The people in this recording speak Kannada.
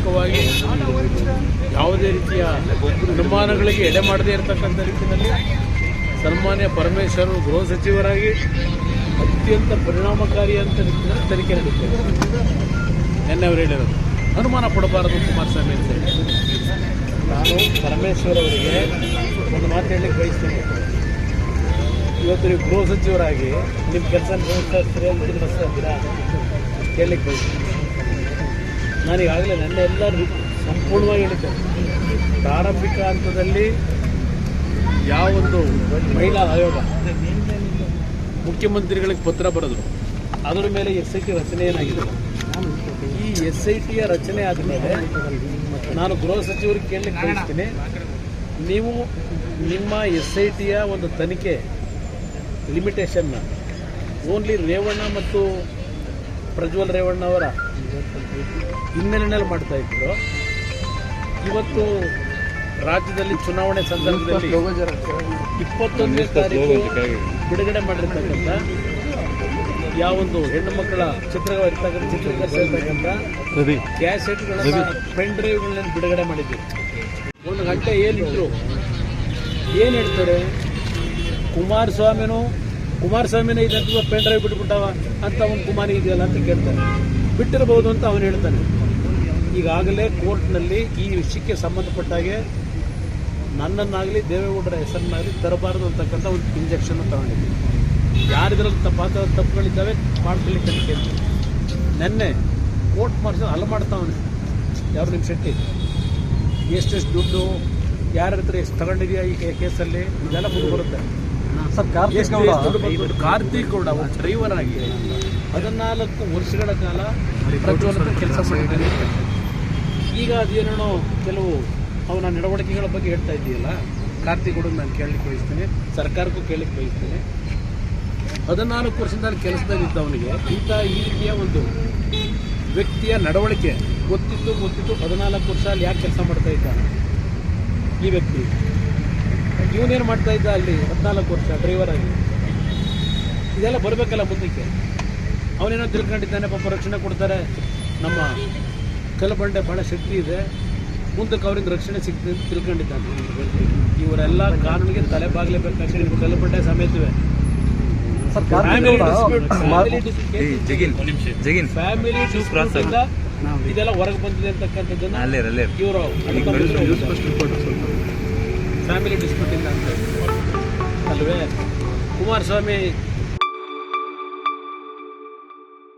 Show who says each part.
Speaker 1: ಪ್ರಾಮಾಣಿಕವಾಗಿ ಯಾವುದೇ ರೀತಿಯ ಅನುಮಾನಗಳಿಗೆ ಎಡೆ ಮಾಡದೇ ಇರತಕ್ಕಂಥ ರೀತಿಯಲ್ಲಿ ಸನ್ಮಾನ್ಯ ಪರಮೇಶ್ವರ್ ಗೃಹ ಸಚಿವರಾಗಿ ಅತ್ಯಂತ ಪರಿಣಾಮಕಾರಿ ಅಂತ ರೀತಿಯಲ್ಲಿ ತನಿಖೆ ನಡೀತದೆ. ನಿನ್ನೆ ಅವರು ಹೇಳಿರೋದು ಅನುಮಾನ ಪಡಬಾರದು ಕುಮಾರಸ್ವಾಮಿ ಅಂತ ಹೇಳಿ. ನಾನು ಪರಮೇಶ್ವರ್ ಅವರಿಗೆ ಒಂದು ಮಾತು ಹೇಳಲಿಕ್ಕೆ ಬಯಸ್ತೇನೆ. ಇವತ್ತು ನೀವು ಗೃಹ ಸಚಿವರಾಗಿ ನಿಮ್ಮ ಕೆಲಸ ನಿರ್ವಹಿಸ್ತೀರಿ ಅಂತೀರಾ ಕೇಳಲಿಕ್ಕೆ ಬಯಸ್ತೀನಿ. ನಾನೀಗಾಗಲೇ ನೆನ್ನೆ ಎಲ್ಲರೂ ಸಂಪೂರ್ಣವಾಗಿ ಹೇಳಿದ್ದೇನೆ. ಪ್ರಾರಂಭಿಕ ಹಂತದಲ್ಲಿ ಯಾವೊಂದು ಮಹಿಳಾ ಆಯೋಗ ಮುಖ್ಯಮಂತ್ರಿಗಳಿಗೆ ಪತ್ರ ಬರೆದರು, ಅದರ ಮೇಲೆ SIT ರಚನೆ ಏನಾಗಿದೆ. ಈ SITಯ ರಚನೆ ಆದಮೇಲೆ ನಾನು ಗೃಹ ಸಚಿವರಿಗೆ ಕೇಳಲಿಕ್ಕೆ ಬಯಸ್ತೀನಿ, ನೀವು ನಿಮ್ಮ SITಯ ಒಂದು ತನಿಖೆ ಲಿಮಿಟೇಷನ್ನ ಓನ್ಲಿ ರೇವಣ್ಣ ಮತ್ತು ಪ್ರಜ್ವಲ್ ರೇವಣ್ಣ ಅವರ ಹಿನ್ನೆಲೆಯಲ್ಲಿ ಮಾಡ್ತಾಯಿದ್ರು. ಇವತ್ತು ರಾಜ್ಯದಲ್ಲಿ ಚುನಾವಣೆ ಸಂದರ್ಭದಲ್ಲಿ 21ನೇ ತಾರೀಕು ಬಿಡುಗಡೆ ಮಾಡಿರ್ತಕ್ಕಂಥ ಯಾವೊಂದು ಹೆಣ್ಣು ಮಕ್ಕಳ ಚಿತ್ರೀಕರಿಸಿರ್ತಕ್ಕಂಥ ಕ್ಯಾಸೆಟ್ಗಳನ್ನು ಪೆನ್ ಡ್ರೈವ್ಗಳನ್ನ ಬಿಡುಗಡೆ ಮಾಡಿದ್ದೀವಿ. 1 ಗಂಟೆ ಏನಿದ್ರು ಏನು ಹೇಳ್ತಾರೆ, ಕುಮಾರಸ್ವಾಮಿನೇ ಇದಂತ ಪೆನ್ ಡ್ರೈವ್ ಬಿಟ್ಬಿಟ್ಟವ ಅಂತ ಒಂದು ಕುಮಾರಿ ಇದೆಯಲ್ಲ ಅಂತ ಕೇಳ್ತಾರೆ. ಬಿಟ್ಟಿರಬಹುದು ಅಂತ ಅವನು ಹೇಳ್ತಾನೆ. ಈಗಾಗಲೇ ಕೋರ್ಟ್ನಲ್ಲಿ ಈ ವಿಷಯಕ್ಕೆ ಸಂಬಂಧಪಟ್ಟಾಗೆ ನನ್ನನ್ನಾಗಲಿ ದೇವೇಗೌಡರ ಹೆಸರನ್ನಾಗಲಿ ತರಬಾರದು ಅಂತಕ್ಕಂಥ ಒಂದು ಇಂಜೆಕ್ಷನ್ ತಗೊಂಡಿದ್ದೀವಿ. ಯಾರಿದ್ರಲ್ಲಿ ತಪ್ಪುಗಳಿದ್ದಾವೆ ಮಾಡ್ಕೊಳ್ಳಿ ತನಿಖೆ ಅಂತ ನೆನ್ನೆ ಕೋರ್ಟ್ ಮಾರ್ಷಲ್ ಅಲ್ಲ ಮಾಡ್ತಾವನೆ. ಯಾರು ನಿಮ್ಮ ಶೆಟ್ಟಿ ಎಷ್ಟೆಷ್ಟು ದುಡ್ಡು ಯಾರ ಹತ್ರ ಎಷ್ಟು ತಗೊಂಡಿದೆಯಾ ಈ ಕೇಸಲ್ಲಿ ಇದೆಲ್ಲ ಮುಂದೆ ಬರುತ್ತೆ. ಕಾರ್ತಿಕ್ ಗೌಡ ಡ್ರೈವರ್ ಆಗಿ 14 ವರ್ಷಗಳ ಕಾಲ ಪ್ರಜ್ವಲ್ ಕೆಲಸ ಮಾಡಿದ್ದಾನೆ. ಈಗ ಅದೇನೋ ಕೆಲವು ಅವನ ನಡವಳಿಕೆಗಳ ಬಗ್ಗೆ ಹೇಳ್ತಾ ಇದ್ದೀಯಲ್ಲ, ಕಾರ್ತಿಕ್ ಗೌಡಗೆ ನಾನು ಕೇಳಲಿಕ್ಕೆ ಬಯಸ್ತೀನಿ, ಸರ್ಕಾರಕ್ಕೂ ಕೇಳಲಿಕ್ಕೆ ಬಯಸ್ತೀನಿ. 14 ವರ್ಷದಿಂದ ಕೆಲಸದಲ್ಲಿದ್ದ ಅವನಿಗೆ ಈ ರೀತಿಯ ಒಂದು ವ್ಯಕ್ತಿಯ ನಡವಳಿಕೆ ಗೊತ್ತಿತ್ತು 14 ವರ್ಷ ಅಲ್ಲಿ ಯಾಕೆ ಕೆಲಸ ಮಾಡ್ತಾ ಇದ್ದಾನೆ ಈ ವ್ಯಕ್ತಿ? ಇವನೇನು ಮಾಡ್ತಾ ಇದ್ದ ಅಲ್ಲಿ 14 ವರ್ಷ ಡ್ರೈವರ್ ಆಗಿ? ಇದೆಲ್ಲ ಬರಬೇಕಲ್ಲ ಮುಂದಕ್ಕೆ. ಅವನೇನೋ ತಿಳ್ಕೊಂಡಿದ್ದಾನೆ, ಪಾಪ ರಕ್ಷಣೆ ಕೊಡ್ತಾರೆ, ನಮ್ಮ ಕಲ್ಲಬಂಡೆ ಭಾಳ ಶಕ್ತಿ ಇದೆ, ಮುಂದಕ್ಕೆ ಅವರಿಂದ ರಕ್ಷಣೆ ಸಿಗ್ತದೆ ಅಂತ ತಿಳ್ಕೊಂಡಿದ್ದಾನೆ. ಇವರೆಲ್ಲ ಕಾನೂನಿಗೆ ತಲೆ ಬಾಗಲೇಬೇಕಾಗಿ ಕಲ್ಲಬಂಡೆ ಸಮೇತವೇ ಫ್ಯಾಮಿಲಿ ಡಿಸ್ಪ್ಯೂಟ್ ಇದೆಲ್ಲ ಹೊರಗೆ ಬಂದಿದೆ ಅಂತಕ್ಕಂಥದ್ದನ್ನು ಇವರು ಫ್ಯಾಮಿಲಿ ಡಿಸ್ಪ್ಯೂಟ್ ಇಂದ ಅಂತ ಅಲ್ವೇ. ಕುಮಾರಸ್ವಾಮಿ